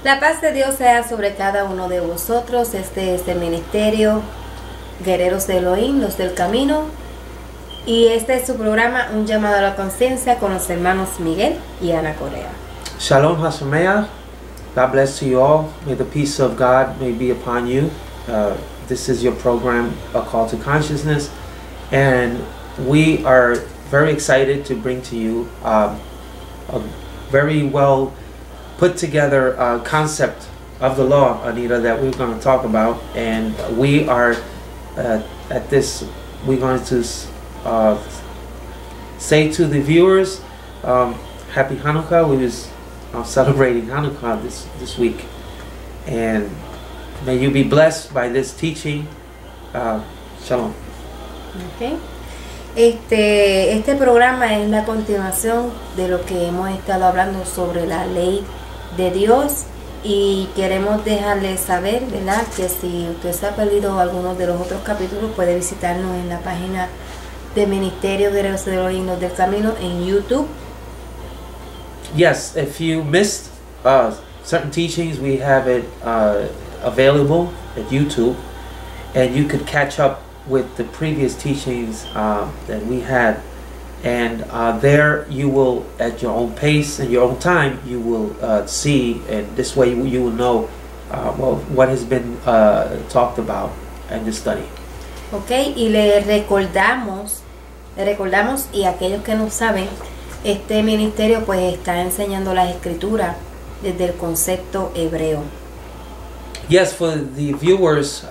La paz de Dios sea sobre cada uno de vosotros. Este es el ministerio Guerreros de Elohim, los del camino. Y este es su programa, Un llamado a la conciencia, con los hermanos Miguel y Ana Correa. Shalom Hashameach. God bless you all. May the peace of God may be upon you. This is your program, A Call to Consciousness. And we are very excited to bring to you a very well put together concept of the law, Anita, that we're going to talk about. And we are at this, we're going to say to the viewers, Happy Hanukkah. We was celebrating Hanukkah this week. And may you be blessed by this teaching. Shalom. Okay. Este programa es la continuación de lo que hemos estado hablando sobre la ley de Dios, y queremos dejarles saber, ¿verdad?, que si usted se ha perdido algunos de los otros capítulos, puede visitarnos en la página de Ministerio Guerreros de Elohim, los del Camino, en YouTube. Yes, if you missed certain teachings, we have it available at YouTube, and you could catch up with the previous teachings that we had, and there you will, at your own pace and your own time, you will see, and this way you will know what has been talked about in the study. Okay, y le recordamos, y aquellos que no saben, este ministerio pues está enseñando las escrituras desde el concepto hebreo. Yes, for the viewers,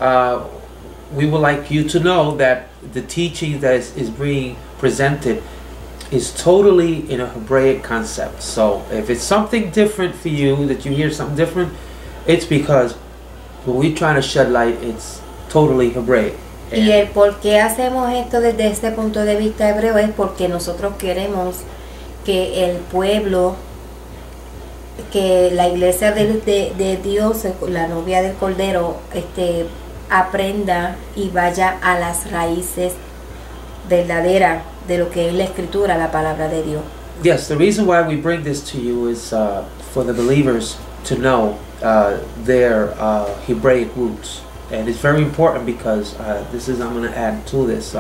we would like you to know that the teaching that is being presented is totally in a Hebraic concept. So if it's something different for you, that you hear something different, it's because when we're trying to shed light, it's totally Hebraic. Y el por qué hacemos esto desde este punto de vista hebreo es porque nosotros queremos que el pueblo, que la iglesia de Dios, la novia del Cordero, aprenda y vaya a las raíces verdaderas de lo que es la escritura, la palabra de Dios. Yes, the reason why we bring this to you is for the believers to know their Hebraic roots. And it's very important because I'm going to add to this.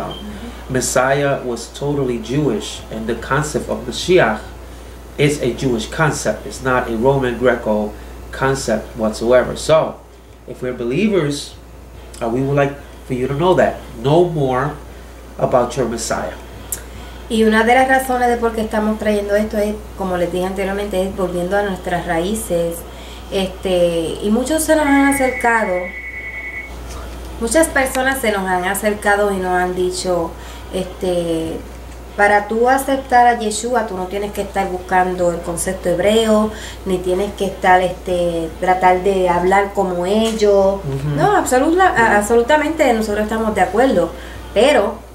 Messiah was totally Jewish, and the concept of Mashiach is a Jewish concept. It's not a Roman Greco concept whatsoever. So, if we're believers, we would like for you to know that. Know more about your Messiah. Y una de las razones de por qué estamos trayendo esto es, como les dije anteriormente, es volviendo a nuestras raíces. Y muchos se nos han acercado, muchas personas se nos han acercado y nos han dicho, para tú aceptar a Yeshua, tú no tienes que estar buscando el concepto hebreo, ni tienes que estar tratar de hablar como ellos. No, absolutamente nosotros estamos de acuerdo, pero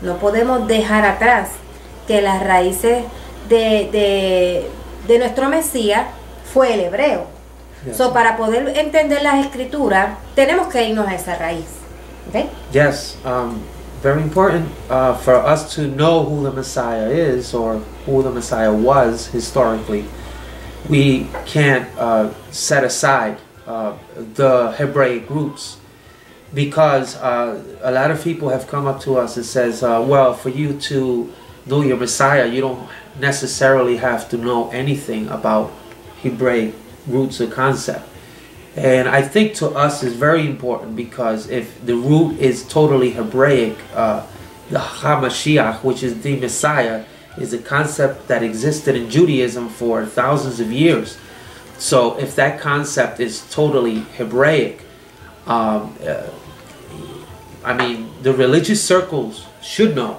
no podemos dejar atrás que las raíces de nuestro Mesías fue el hebreo. Yes. So, para poder entender las escrituras, tenemos que irnos a esa raíz. Okay? Yes, very important for us to know who the Messiah is, or who the Messiah was historically. We can't set aside the Hebraic roots, because a lot of people have come up to us and says, well, for you to know your Messiah, you don't necessarily have to know anything about Hebraic roots or concept. And I think to us is very important, because if the root is totally Hebraic, the HaMashiach, which is the Messiah, is a concept that existed in Judaism for thousands of years. So if that concept is totally Hebraic, I mean, the religious circles should know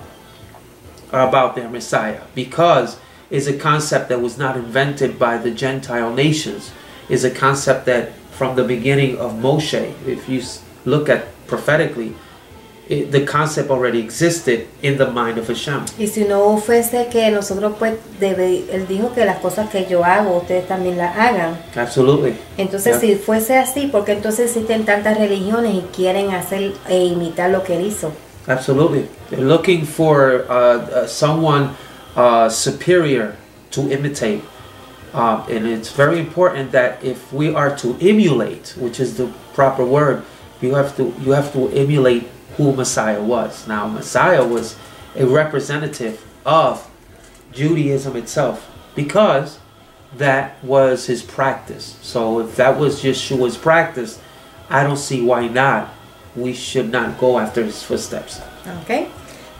about their Messiah, because it's a concept that was not invented by the Gentile nations. It's a concept that from the beginning of Moshe, if you look at prophetically, the concept already existed in the mind of Hashem. Y si no fuese que nosotros, pues, él dijo que las cosas que yo hago, ustedes también las hagan. Absolutely. Entonces, si fuese así, ¿por qué entonces existen tantas religiones y quieren hacer e imitar lo que él hizo? Absolutely. They're looking for someone superior to imitate. And it's very important that if we are to emulate, which is the proper word, you have to emulate who Messiah was. Now, Messiah was a representative of Judaism itself because that was his practice. So if that was Yeshua's practice, I don't see why not. We should not go after his footsteps. Okay.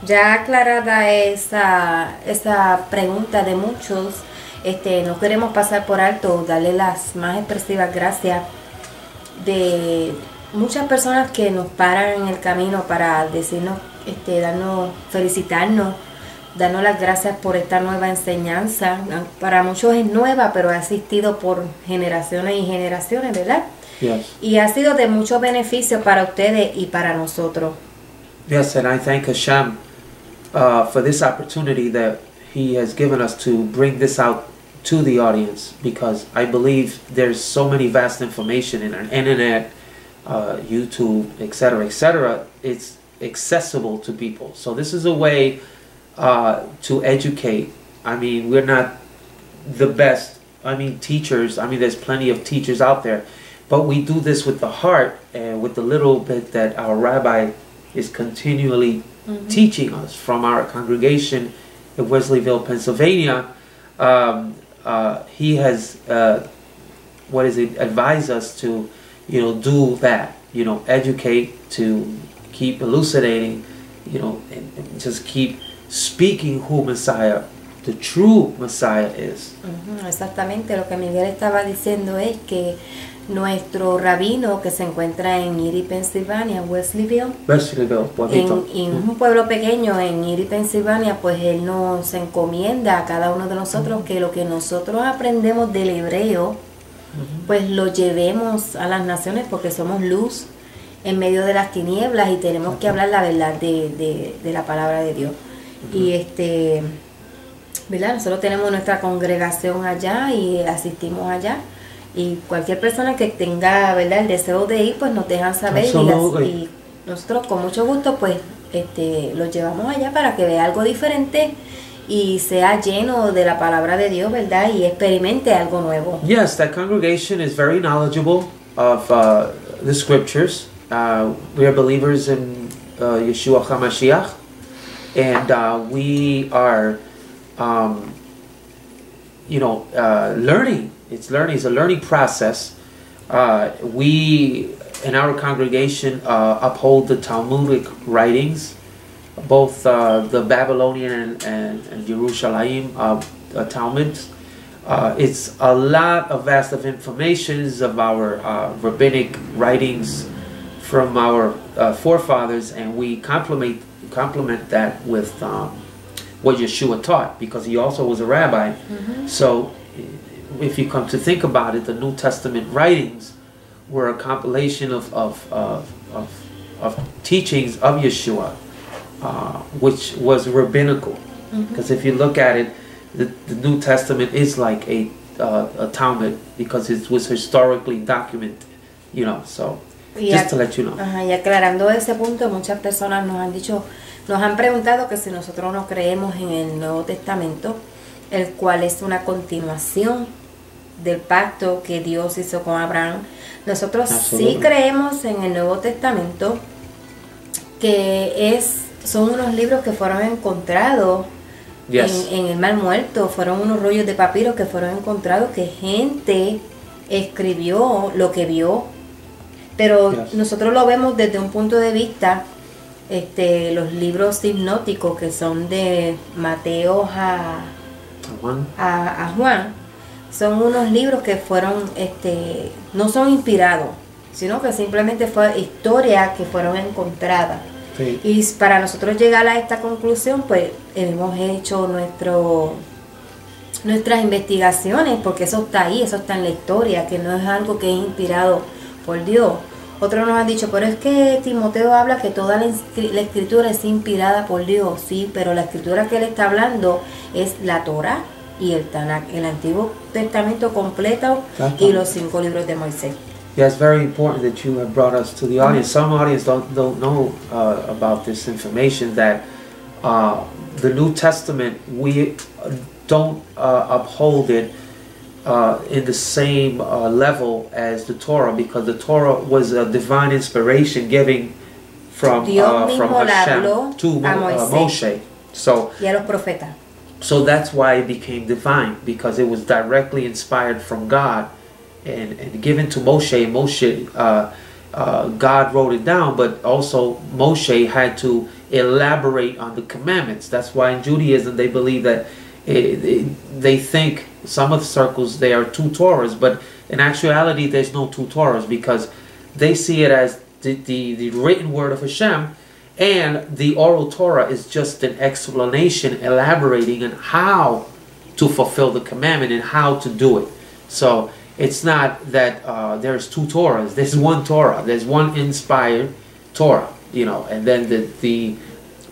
Ya aclarada esa pregunta de muchos, no queremos pasar por alto, darle las más expresivas gracias de muchas personas que nos paran en el camino para decirnos, felicitarnos, darnos las gracias por esta nueva enseñanza. Para muchos es nueva, pero ha existido por generaciones y generaciones, ¿verdad? Yes. Y ha sido de mucho beneficio para ustedes y para nosotros. Yes, and I thank Hashem for this opportunity that he has given us to bring this out to the audience, because I believe there's so many vast information in our internet, YouTube, etc., etc. It's accessible to people. So this is a way to educate. I mean, we're not the best, teachers. There's plenty of teachers out there, but we do this with the heart and with the little bit that our rabbi is continually teaching us from our congregation in Wesleyville, Pennsylvania. He has advised us to do that, educate, to keep elucidating, and just keep speaking who Messiah, the true Messiah is. Exactamente, lo que Miguel estaba diciendo es que nuestro rabino, que se encuentra en Erie, Pensilvania, Wesleyville, en un pueblo pequeño en Erie, Pensilvania, pues él nos encomienda a cada uno de nosotros que lo que nosotros aprendemos del hebreo, pues lo llevemos a las naciones, porque somos luz en medio de las tinieblas y tenemos que hablar la verdad de la palabra de Dios. Y ¿verdad? Nosotros tenemos nuestra congregación allá y asistimos allá. Y cualquier persona que tenga, ¿verdad?, el deseo de ir, pues nos dejan saber y nosotros con mucho gusto pues los llevamos allá para que vea algo diferente y sea lleno de la palabra de Dios, ¿verdad?, y experimente algo nuevo. Yes, that congregation is very knowledgeable of the scriptures. We are believers in Yeshua HaMashiach, and we are learning. It's a learning process. We, in our congregation, uphold the Talmudic writings, both the Babylonian and Yerushalayim Talmuds. It's a lot of vast of informations of our rabbinic writings from our forefathers, and we complement that with what Yeshua taught, because he also was a rabbi. So if you come to think about it, the New Testament writings were a compilation of teachings of Yeshua, which was rabbinical. Because if you look at it, the New Testament is like a Talmud, because it was historically documented, so just to let you know. Y aclarando ese punto, muchas personas nos han preguntado que si nosotros no creemos en el Nuevo Testamento, el cual es una continuación del pacto que Dios hizo con Abraham. Nosotros sí creemos en el Nuevo Testamento, que son unos libros que fueron encontrados en el Mar Muerto, fueron unos rollos de papiro que fueron encontrados, que gente escribió lo que vio, pero nosotros lo vemos desde un punto de vista, los libros hipnóticos que son de Mateo a Juan, son unos libros que fueron, no son inspirados, sino que simplemente fue historias que fueron encontradas. Sí. Y para nosotros llegar a esta conclusión, pues hemos hecho nuestras investigaciones, porque eso está ahí, eso está en la historia, que no es algo que es inspirado por Dios. Otros nos han dicho, pero es que Timoteo habla que toda la escritura es inspirada por Dios. Sí, pero la escritura que él está hablando es la Torah y el Tanakh, el Antiguo Testamento completo y los 5 libros de Moisés. Yeah, it's very important that you have brought us to the audience. Some audience don't know about this information, that the New Testament, we don't uphold it in the same level as the Torah, because the Torah was a divine inspiration given from Hashem to Moshe. So, y a los profetas. So that's why it became divine, because it was directly inspired from God and given to Moshe. Moshe, God wrote it down, but also Moshe had to elaborate on the commandments. That's why in Judaism they believe that they think, some of the circles, there are two Torahs, but in actuality there's no two Torahs, because they see it as the written word of Hashem, and the oral Torah is just an explanation, elaborating on how to fulfill the commandment and how to do it. So it's not that there's two Torahs. There's one Torah. There's one inspired Torah, you know. And then the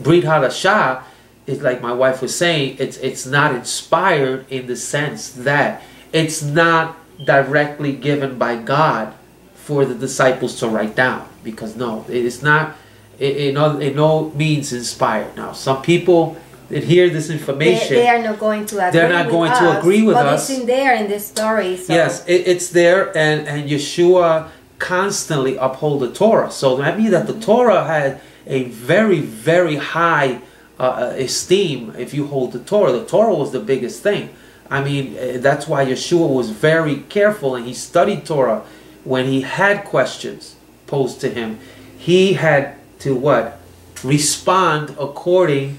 Brit Hadashah is, like my wife was saying, it's not inspired in the sense that it's not directly given by God for the disciples to write down, because no, it is not. It no means inspired. Now, some people that hear this information, they are not going to agree. They're not going to agree with us. But it's in there in this story. So. Yes, it's there, and Yeshua constantly uphold the Torah. So that means that the Torah had a very, very high esteem. If you hold the Torah was the biggest thing. I mean, that's why Yeshua was very careful, and he studied Torah. When he had questions posed to him, he had to what? Respond according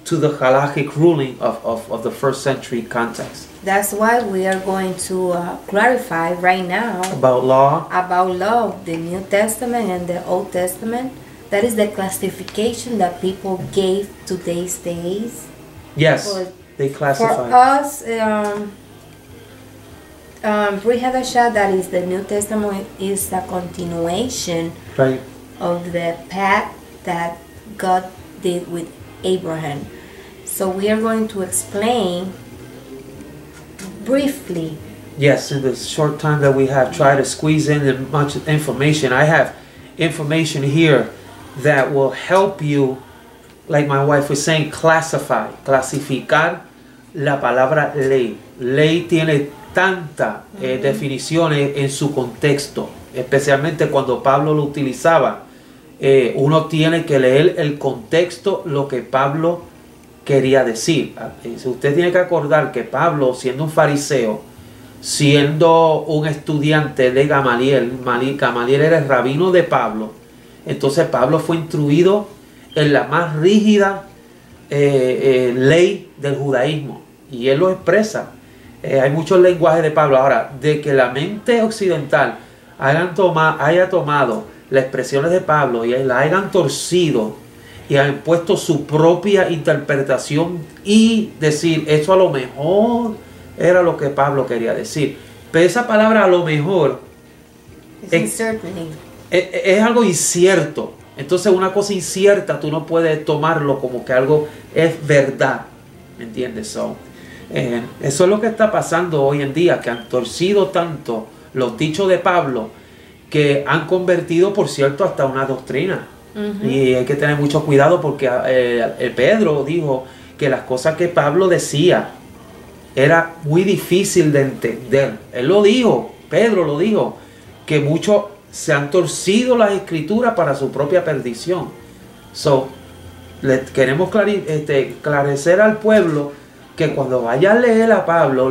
to the halachic ruling of the first century context. That's why we are going to clarify right now about law, the New Testament and the Old Testament. That is the classification that people gave to these days. Yes, they classify. For us, Brit Hadashah, that is the New Testament, is a continuation, right, of the path that God did with Abraham. So we are going to explain briefly. Yes, in the short time that we have, try to squeeze in as much information. I have information here that will help you, like my wife was saying, clasificar la palabra ley. Ley tiene tantas definiciones en su contexto, especialmente cuando Pablo lo utilizaba. Uno tiene que leer el contexto, lo que Pablo quería decir. Usted tiene que acordar que Pablo, siendo un fariseo, siendo un estudiante de Gamaliel, Gamaliel era el rabino de Pablo, entonces Pablo fue instruido en la más rígida ley del judaísmo, y él lo expresa. Hay muchos lenguajes de Pablo. Ahora, de que la mente occidental haya tomado las expresiones de Pablo y la hayan torcido y han puesto su propia interpretación y decir, eso a lo mejor era lo que Pablo quería decir. Pero esa palabra a lo mejor es algo incierto. Entonces una cosa incierta tú no puedes tomarlo como que algo es verdad. ¿Me entiendes? Eso es lo que está pasando hoy en día, que han torcido tanto los dichos de Pablo que han convertido, por cierto, hasta una doctrina. Y hay que tener mucho cuidado, porque Pedro dijo que las cosas que Pablo decía era muy difícil de entender. Él lo dijo, Pedro lo dijo, que muchos se han torcido las escrituras para su propia perdición. Le queremos esclarecer al pueblo que cuando vaya a leer a Pablo,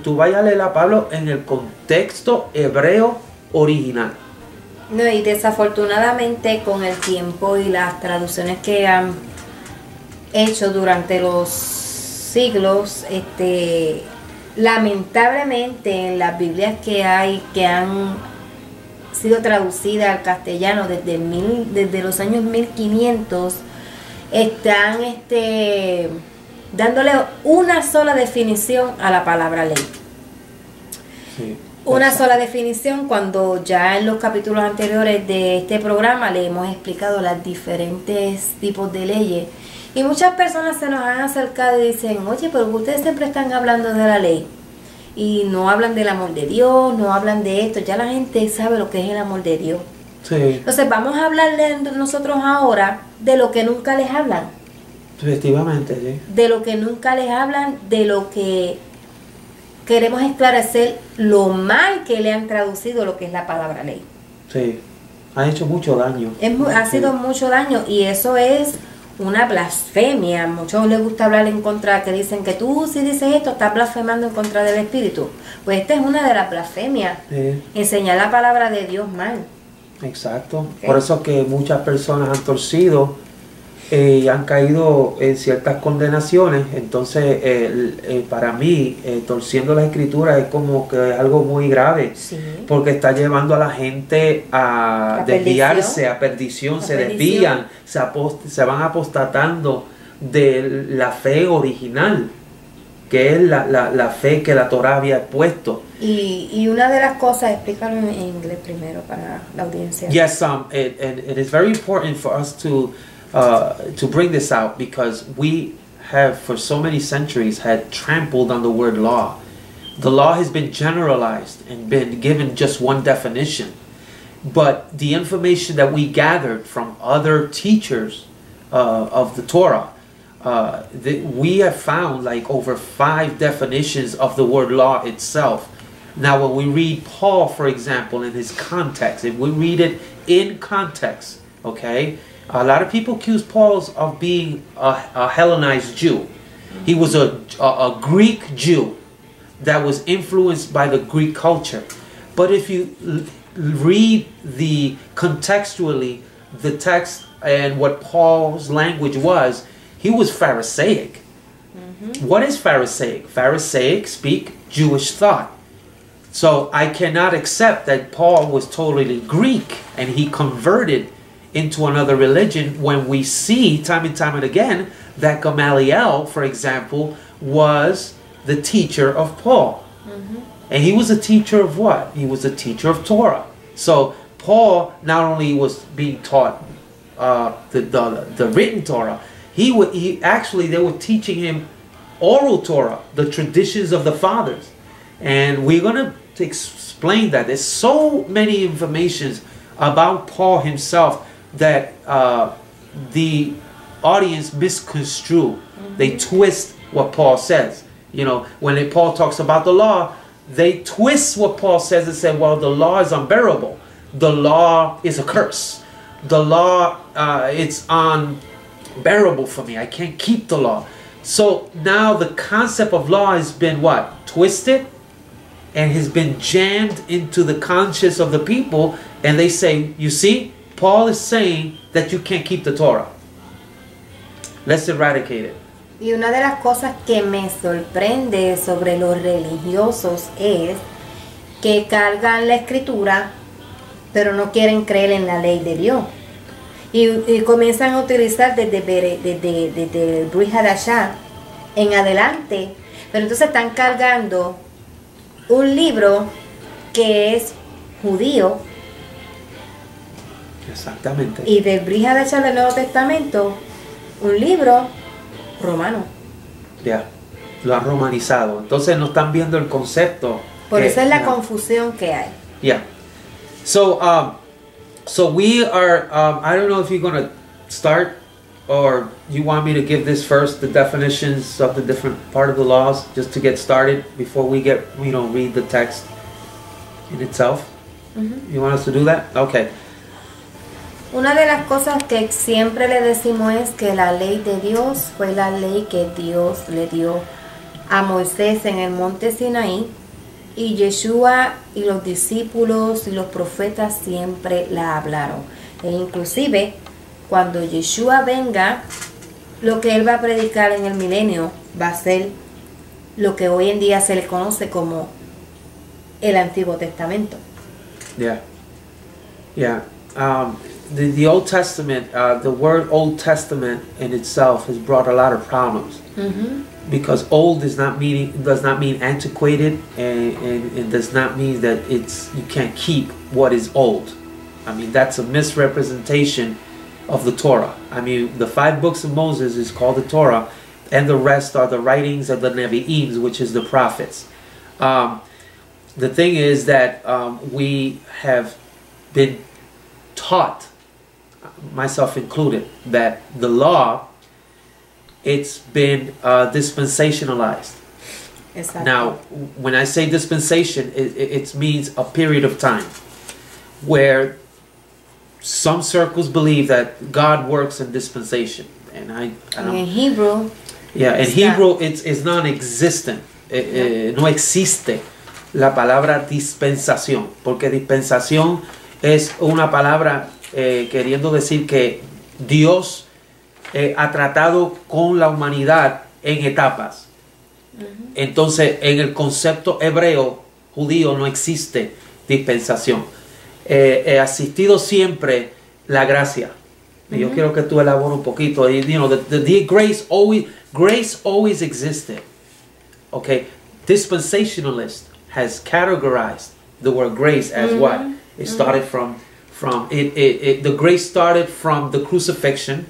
tú vayas a leer a Pablo en el contexto hebreo original. No, y desafortunadamente con el tiempo y las traducciones que han hecho durante los siglos, lamentablemente en las Biblias que han sido traducidas al castellano desde los años 1500, están dándole una sola definición a la palabra ley. Sí. Una sola definición, cuando ya en los capítulos anteriores de este programa le hemos explicado los diferentes tipos de leyes. Y muchas personas se nos han acercado y dicen, oye, pero ustedes siempre están hablando de la ley. Y no hablan del amor de Dios, no hablan de esto. Ya la gente sabe lo que es el amor de Dios. Sí. Entonces vamos a hablarle nosotros ahora de lo que nunca les hablan. Efectivamente, sí. De lo que nunca les hablan, de lo que queremos esclarecer lo mal que le han traducido lo que es la palabra ley. Sí, ha hecho mucho daño. Ha sido mucho daño y eso es una blasfemia. Muchos les gusta hablar en contra, que dicen que tú si dices esto estás blasfemando en contra del Espíritu. Pues esta es una de las blasfemias. Sí. Enseñar la palabra de Dios mal. Exacto. Okay. Por eso que muchas personas han torcido y han caído en ciertas condenaciones. Entonces, para mí, torciendo la escritura es como que algo muy grave. Sí. Porque está llevando a la gente a desviarse, a perdición, se desvían, se van apostatando de la fe original, que es la fe que la Torah había puesto. Y una de las cosas, explícalo en inglés primero para la audiencia. Yes, it is very important for us to bring this out, because we have for so many centuries had trampled on the word law. The law has been generalized and been given just one definition. But the information that we gathered from other teachers of the Torah, we have found like over 5 definitions of the word law itself. Now, when we read Paul, for example, in his context, if we read it in context, okay, a lot of people accuse Paul of being a Hellenized Jew. He was a Greek Jew that was influenced by the Greek culture. But if you read contextually the text and what Paul's language was, he was Pharisaic. Mm-hmm. What is Pharisaic? Pharisaic speak Jewish thought. So I cannot accept that Paul was totally Greek and he converted into another religion, when we see time and time and again that Gamaliel, for example, was the teacher of Paul. Mm-hmm. And he was a teacher of what? He was a teacher of Torah. So Paul not only was being taught the written Torah, he actually, they were teaching him oral Torah, the traditions of the fathers. And we're going to explain that. There's so many informations about Paul himself that the audience misconstrue. Mm-hmm. They twist what Paul says. You know, when Paul talks about the law, they twist what Paul says and say, well, the law is unbearable. The law is a curse. The law, it's unbearable for me. I can't keep the law. So now the concept of law has been what? Twisted and has been jammed into the conscience of the people. And they say, you see, Paul is saying that you can't keep the Torah. Let's eradicate it. Y una de las cosas que me sorprende sobre los religiosos es que cargan la escritura, pero no quieren creer en la ley de Dios. Y comienzan a utilizar desde el Brit Hadashah en adelante, pero entonces están cargando un libro que es judío. Exactamente. Y del Brit Hadashah del Nuevo Testamento, un libro romano. Ya, lo han romanizado. Entonces no están viendo el concepto. Por eso es la confusión que hay. Yeah. So we are, I don't know if you're going to start, or you want me to give this first, the definitions of the different part of the laws, just to get started before we read the text in itself. Mm-hmm. You want us to do that? Okay. Una de las cosas que siempre le decimos es que la ley de Dios fue la ley que Dios le dio a Moisés en el monte Sinaí, y Yeshua y los discípulos y los profetas siempre la hablaron. E inclusive cuando Yeshua venga, lo que él va a predicar en el milenio va a ser lo que hoy en día se le conoce como el Antiguo Testamento. Yeah. Yeah. The Old Testament, the word Old Testament in itself has brought a lot of problems. Mm-hmm. Because old does not mean antiquated, and does not mean that you can't keep what is old. I mean, that's a misrepresentation of the Torah. I mean, the 5 books of Moses is called the Torah, and the rest are the writings of the Nevi'im, which is the prophets. The thing is that we have been taught, myself included, that the law, it's been dispensationalized. Exacto. Now, when I say dispensation, it means a period of time where some circles believe that God works in dispensation, and I don't. In Hebrew. Yeah, in Hebrew it's non-existent. No existe la palabra dispensación, porque dispensación es una palabra queriendo decir que Dios ha tratado con la humanidad en etapas. Entonces, en el concepto hebreo judío no existe dispensación. He asistido siempre la gracia. Y yo quiero que tú elabores un poquito. You know, the grace always existed. Okay, dispensationalist has categorized the word grace as what? It started from the grace started from the crucifixion,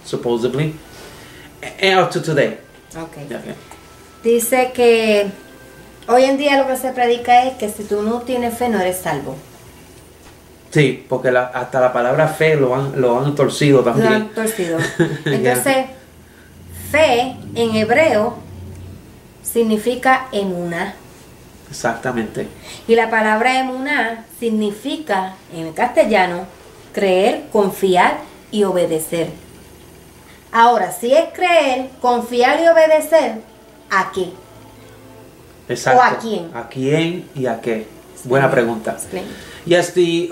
supposedly, and up to today. Okay. Okay. Dice que hoy en día lo que se predica es que si tú no tienes fe no eres salvo. Sí, porque hasta la palabra fe lo han torcido también. Lo han torcido. Entonces, fe en hebreo significa emuná. Exactamente. Y la palabra emuná significa, en el castellano, creer, confiar y obedecer. Ahora, si es creer, confiar y obedecer, ¿a qué? Exacto. ¿O a quién? ¿A quién y a qué? Buena pregunta. Explain. Yes, the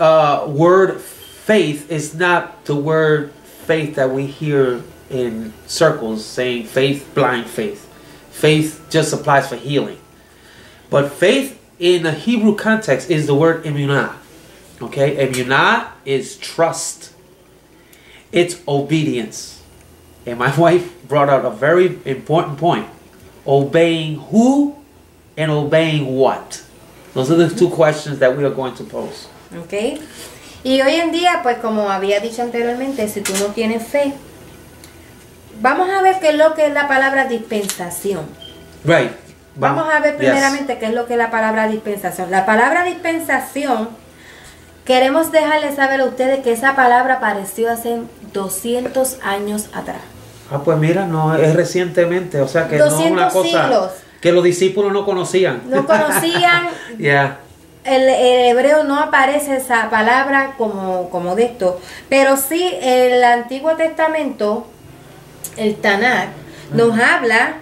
word faith is not the word faith that we hear in circles saying faith, blind faith. Faith just applies for healing. But faith in a Hebrew context is the word emunah. Okay, emunah is trust. It's obedience. And my wife brought out a very important point. Obeying who and obeying what? Those are the two questions that we are going to pose. Okay. Y hoy en día, pues como había dicho anteriormente, si tú no tienes fe, vamos a ver qué es lo que es la palabra dispensación. Right. Vamos a ver primeramente qué es lo que es la palabra dispensación. La palabra dispensación, queremos dejarles saber a ustedes que esa palabra apareció hace 200 años atrás. Ah, pues mira, no es recientemente, o sea que no es una cosa siglos. Que los discípulos no conocían. No conocían. Yeah. El hebreo no aparece esa palabra como de esto, pero sí el Antiguo Testamento, el Tanakh, nos habla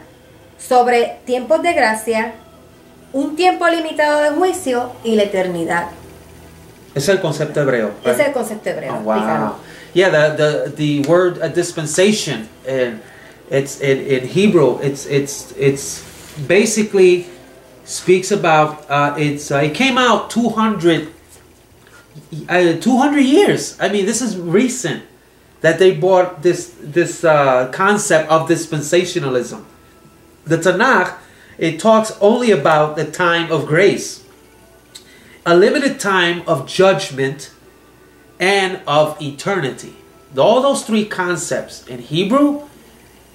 sobre tiempos de gracia, un tiempo limitado de juicio y la eternidad. Es el concepto hebreo. Ese es el concepto hebreo. Oh, wow. Yeah, the word dispensation, it's in Hebrew. It's basically speaks about it came out 200 years. I mean, this is recent that they brought this concept of dispensationalism. The Tanakh, it talks only about the time of grace, a limited time of judgment, and of eternity. All those three concepts in Hebrew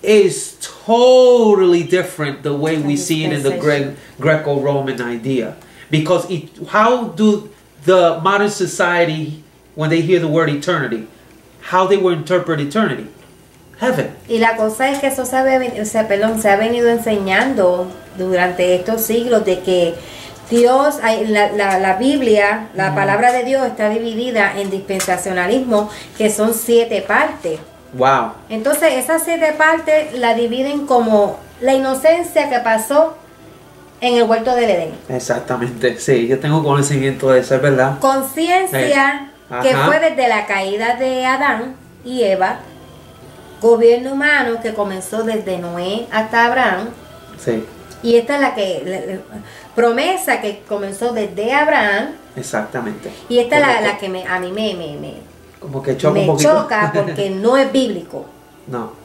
is totally different the way we see it in the Greco-Roman idea. Because how do the modern society, when they hear the word eternity, how they will interpret eternity? Heaven. Y la cosa es que eso se ha venido enseñando durante estos siglos de que Dios, la Biblia, la palabra de Dios está dividida en dispensacionalismo, que son 7 partes. Wow. Entonces esas 7 partes la dividen como la inocencia que pasó en el huerto del Edén. Exactamente, sí, yo tengo conocimiento de eso, es verdad. Conciencia que fue desde la caída de Adán y Eva, gobierno humano que comenzó desde Noé hasta Abraham. Sí. Y esta es promesa que comenzó desde Abraham. Exactamente. Y esta es la que a mí me como que choca un poquito. Choca porque no es bíblico.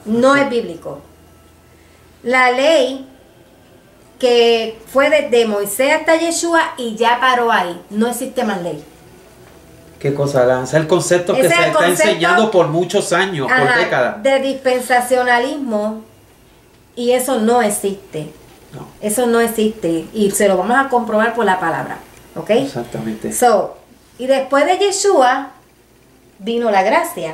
No es bíblico. La ley que fue desde Moisés hasta Yeshua y ya paró ahí. No existe más ley. ¿Qué cosa lanza? El concepto que se está enseñando por muchos años, por décadas. De dispensacionalismo, y eso no existe. No. Eso no existe. Y se lo vamos a comprobar por la palabra. ¿Ok? Exactamente. Y después de Yeshua vino la gracia.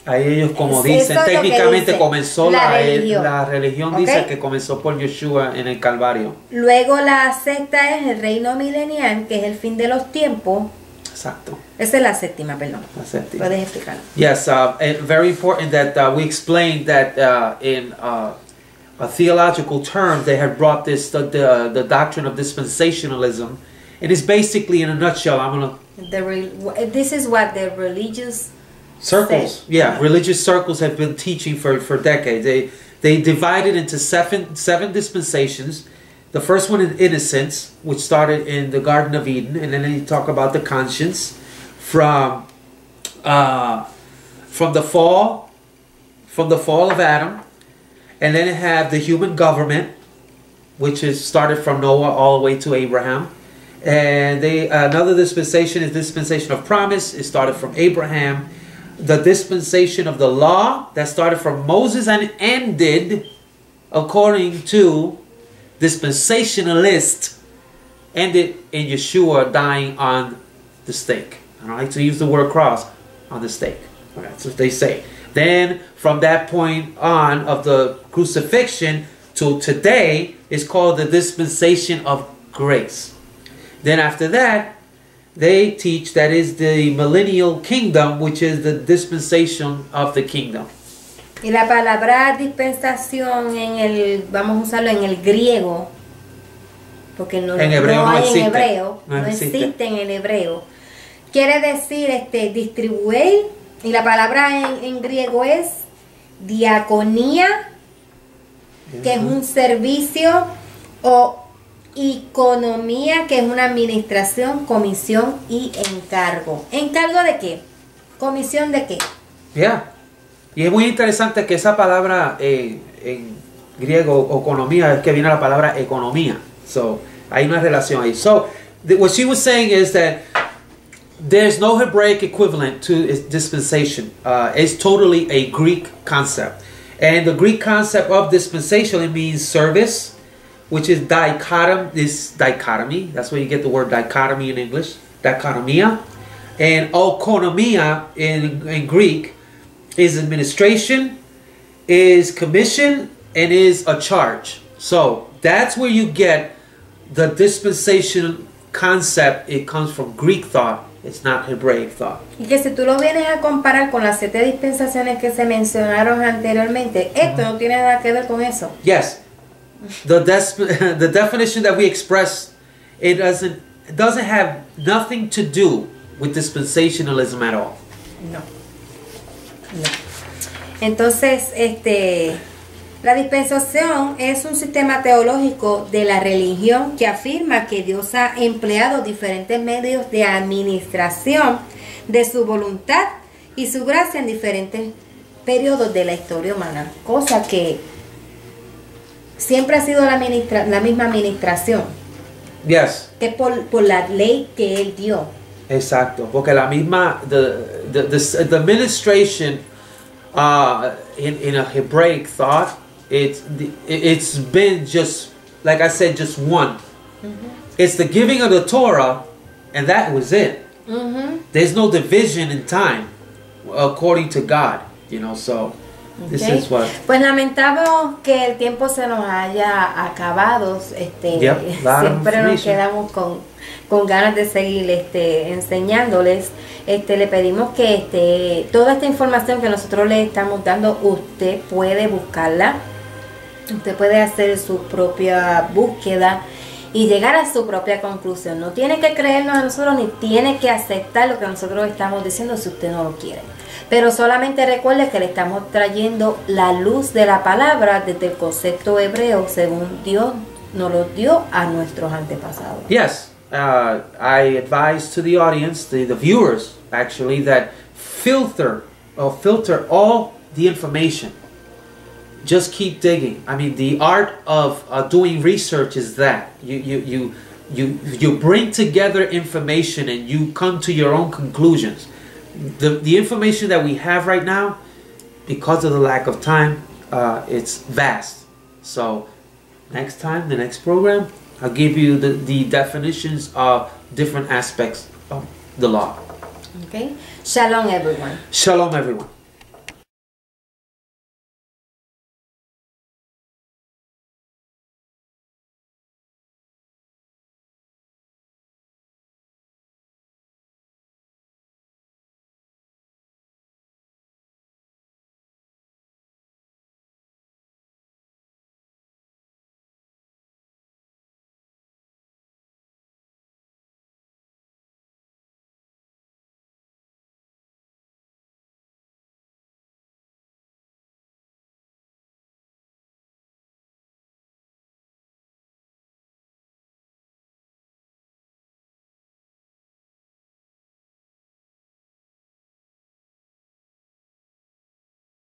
Ahí ellos, como Eso dicen, es lo que técnicamente dice comenzó la religión ¿Ok? dice que comenzó por Yeshua en el Calvario. Luego la sexta es el reino milenial, que es el fin de los tiempos. Exacto. Esa es la séptima, perdón. La séptima. Puedes explicarlo. Yes, very important that we explained that in a theological term they had brought this the doctrine of dispensationalism. It is basically, in a nutshell, This is what the religious circles. say. Yeah, religious circles have been teaching for decades. They divided into seven dispensations. The first one is innocence, which started in the Garden of Eden, and then they talk about the conscience from the fall of Adam, and then it have the human government, which is started from Noah all the way to Abraham. And another dispensation is dispensation of promise. It started from Abraham. The dispensation of the law that started from Moses and ended, according to dispensationalist, ended in Yeshua dying on the stake. I don't like to use the word cross, on the stake. That's what they say. Then from that point on of the crucifixion to today is called the dispensation of grace. Then after that, they teach that is the millennial kingdom, which is the dispensation of the kingdom. Y la palabra dispensación vamos a usarlo en el griego, porque no hay en hebreo, no existe en el hebreo. Quiere decir distribuir, y la palabra en griego es diaconía, que es un servicio, o economía, que es una administración, comisión y encargo. ¿Encargo de qué? ¿Comisión de qué? Yeah. Y es muy interesante que esa palabra en griego, economía, es que viene la palabra economía. So, hay una relación ahí. So, what she was saying is that there's no Hebraic equivalent to dispensation. It's totally a Greek concept. And the Greek concept of dispensation, it means service, which is dichotomy. That's where you get the word dichotomy in English. Dichotomia. And oikonomia in Greek is administration, is commission, and is a charge. So that's where you get the dispensation concept. It comes from Greek thought. It's not Hebraic thought. Y que si tú lo vienes a comparar con las 7 dispensaciones que se mencionaron anteriormente, esto no tiene nada que ver con eso. Yes. The definition that we express, it doesn't have nothing to do with dispensationalism at all. No. Entonces, la dispensación es un sistema teológico de la religión que afirma que Dios ha empleado diferentes medios de administración de su voluntad y su gracia en diferentes periodos de la historia humana, cosa que siempre ha sido la misma administración. Yes. Que por la ley que él dio. Exacto, porque la misma the administration in a Hebraic thought, it's been just like I said, just one. It's the giving of the Torah, and that was it. There's no division in time according to God, so this is what. Pues lamentamos que el tiempo se nos haya acabado. Siempre nos quedamos con ganas de seguir enseñándoles. Le pedimos que toda esta información que nosotros le estamos dando, usted puede buscarla, usted puede hacer su propia búsqueda y llegar a su propia conclusión. No tiene que creernos a nosotros ni tiene que aceptar lo que nosotros estamos diciendo si usted no lo quiere. Pero solamente recuerde que le estamos trayendo la luz de la palabra desde el concepto hebreo según Dios nos lo dio a nuestros antepasados. Yes. I advise to the audience, the viewers actually, that filter all the information. Just keep digging. I mean, the art of doing research is that you bring together information and you come to your own conclusions. The information that we have right now, because of the lack of time, it's vast. So next time, the next program, I'll give you the definitions of different aspects of the law. Okay. Shalom, everyone. Shalom, everyone.